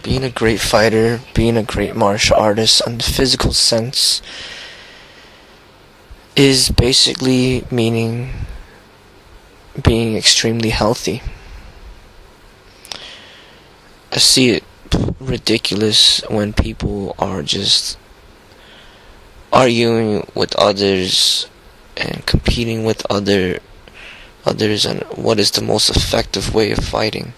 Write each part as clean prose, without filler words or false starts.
being a great fighter, being a great martial artist in the physical sense is basically meaning being extremely healthy. I see it ridiculous when people are just arguing with others and competing with others on what is the most effective way of fighting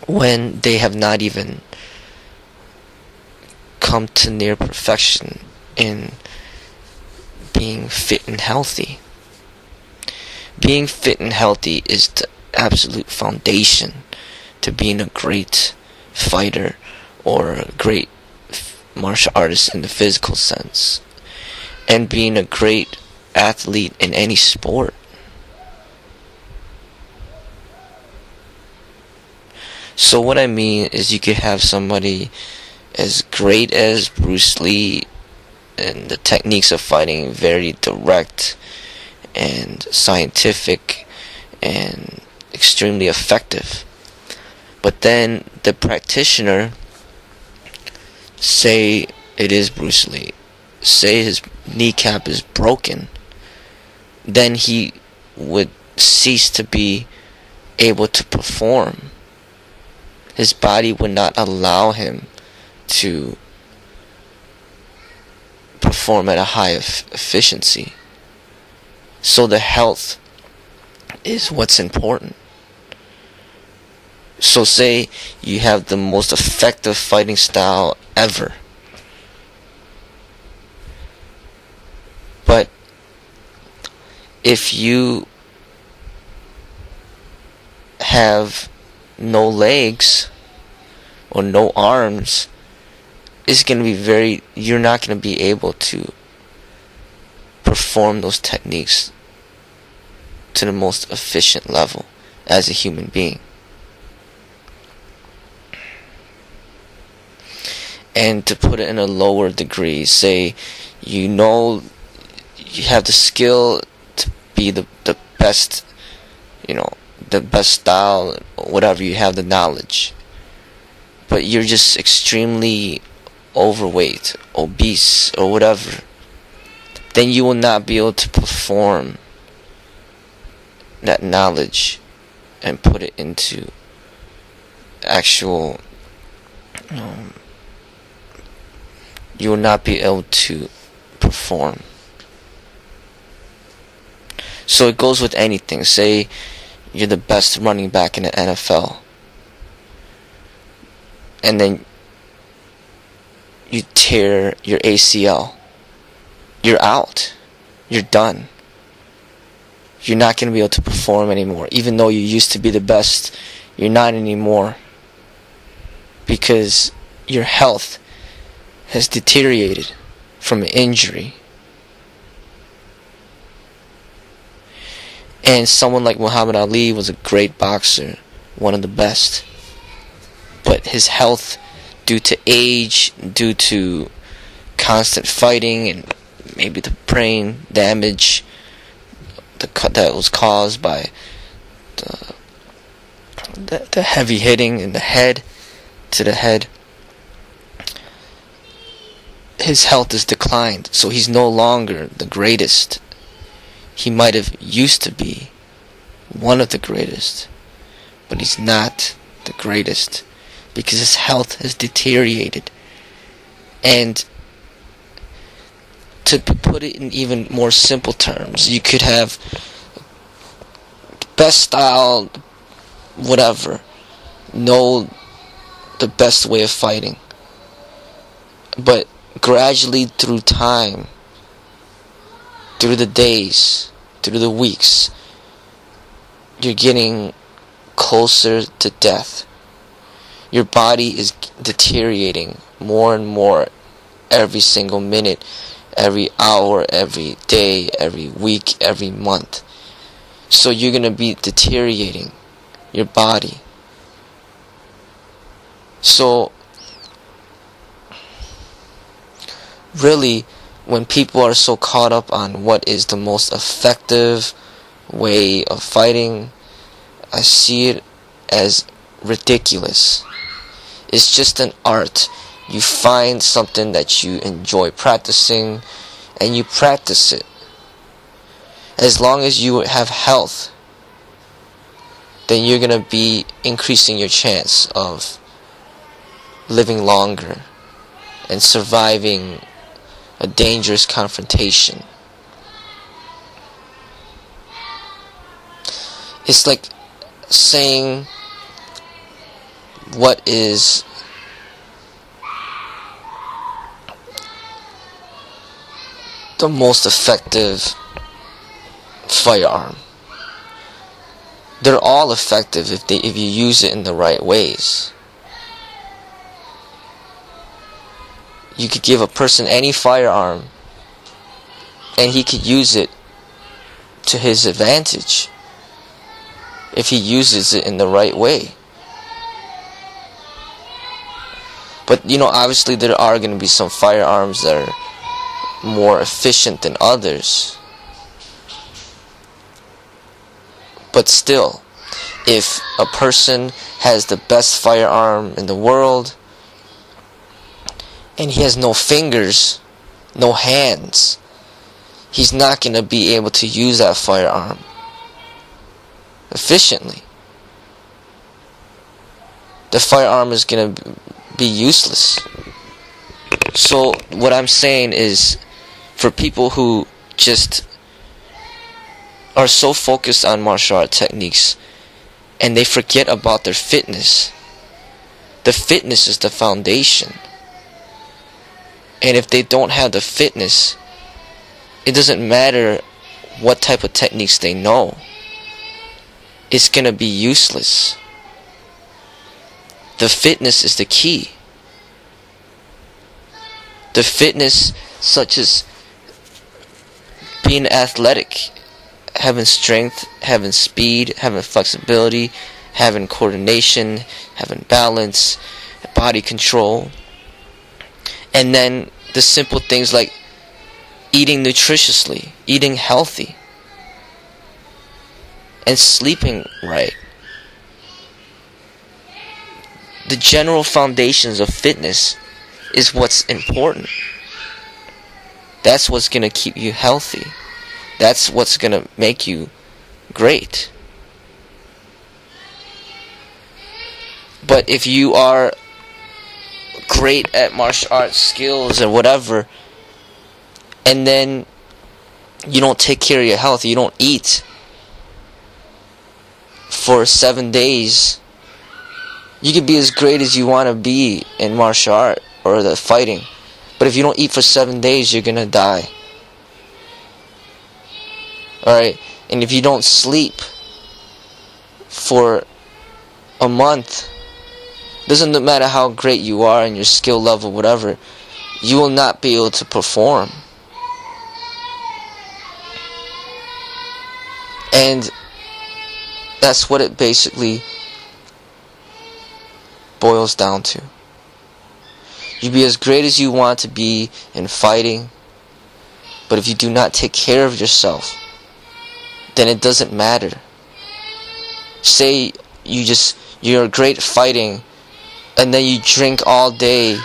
when they have not even come to near perfection in being fit and healthy. Being fit and healthy is the absolute foundation to being a great fighter or a great martial artist in the physical sense, and being a great athlete in any sport. So what I mean is you could have somebody as great as Bruce Lee and the techniques of fighting very direct and scientific and extremely effective. But then the practitioner, say it is Bruce Lee, say his kneecap is broken, then he would cease to be able to perform. His body would not allow him to perform at a high efficiency. So the health is what's important. So say you have the most effective fighting style ever, but if you have no legs or no arms, it's going to be you're not going to be able to perform those techniques to the most efficient level as a human being. And to put it in a lower degree, say you have the skill to be the best, the best style, whatever, you have the knowledge, but you're just extremely overweight, obese, or whatever, then you will not be able to perform that knowledge and put it into actual, you will not be able to perform. So it goes with anything. Say you're the best running back in the NFL, and then you tear your ACL. You're out. You're done. You're not going to be able to perform anymore. Even though you used to be the best, you're not anymore, because your health has deteriorated from an injury. And someone like Muhammad Ali was a great boxer, one of the best, but his health, due to age, due to constant fighting, and maybe the brain damage that was caused by the heavy hitting in the head, to the head, his health has declined, so he's no longer the greatest. He might have used to be one of the greatest, but he's not the greatest because his health has deteriorated. And to put it in even more simple terms, you could have best style, whatever, know the best way of fighting, but gradually through time, through the days, through the weeks, you're getting closer to death. Your body is deteriorating more and more every single minute, every hour, every day, every week, every month. So you're going to be deteriorating your body. So really, when people are so caught up on what is the most effective way of fighting, I see it as ridiculous. It's just an art. You find something that you enjoy practicing, and you practice it. As long as you have health, then you're going to be increasing your chance of living longer and surviving a dangerous confrontation. It's like saying what is the most effective firearm. They're all effective if you use it in the right ways. You could give a person any firearm and he could use it to his advantage if he uses it in the right way. But obviously there are going to be some firearms that are more efficient than others. But still, if a person has the best firearm in the world and he has no fingers, no hands, he's not going to be able to use that firearm efficiently. The firearm is going to be useless. So what I'm saying is, for people who just are so focused on martial art techniques and they forget about their fitness, the fitness is the foundation. And if they don't have the fitness, it doesn't matter what type of techniques they know. It's going to be useless. The fitness is the key. The fitness, such as being athletic, having strength, having speed, having flexibility, having coordination, having balance, body control. And then the simple things like eating nutritiously, eating healthy, and sleeping right. The general foundations of fitness is what's important. That's what's going to keep you healthy. That's what's going to make you great. But if you are great at martial arts skills or whatever, and then you don't take care of your health, you don't eat for 7 days, you could be as great as you want to be in martial art or the fighting, but if you don't eat for 7 days, you're gonna die. Alright, and if you don't sleep for a month, doesn't matter how great you are and your skill level, whatever, you will not be able to perform. And that's what it basically boils down to. You be as great as you want to be in fighting, but if you do not take care of yourself, then it doesn't matter. Say you're great at fighting, and then you drink all day,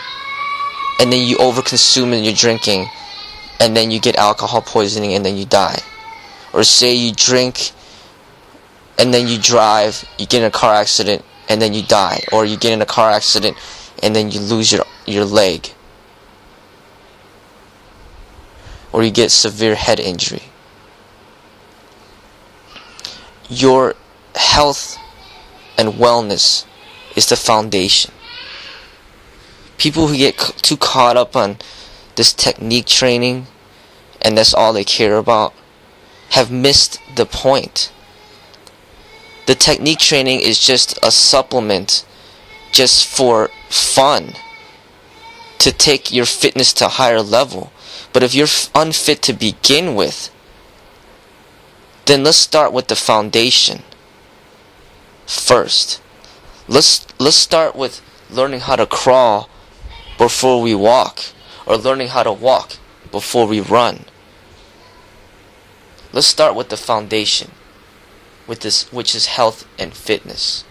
and then you overconsume in your drinking, and then you get alcohol poisoning, and then you die. Or say you drink, and then you drive, you get in a car accident, and then you die. Or you get in a car accident, and then you lose your leg. Or you get severe head injury. Your health and wellness is the foundation. People who get too caught up on this technique training, and that's all they care about, have missed the point. The technique training is just a supplement, just for fun, to take your fitness to a higher level. But if you're unfit to begin with, then let's start with the foundation first. Let's start with learning how to crawl before we walk, or learning how to walk before we run. Let's start with the foundation, with this, which is health and fitness.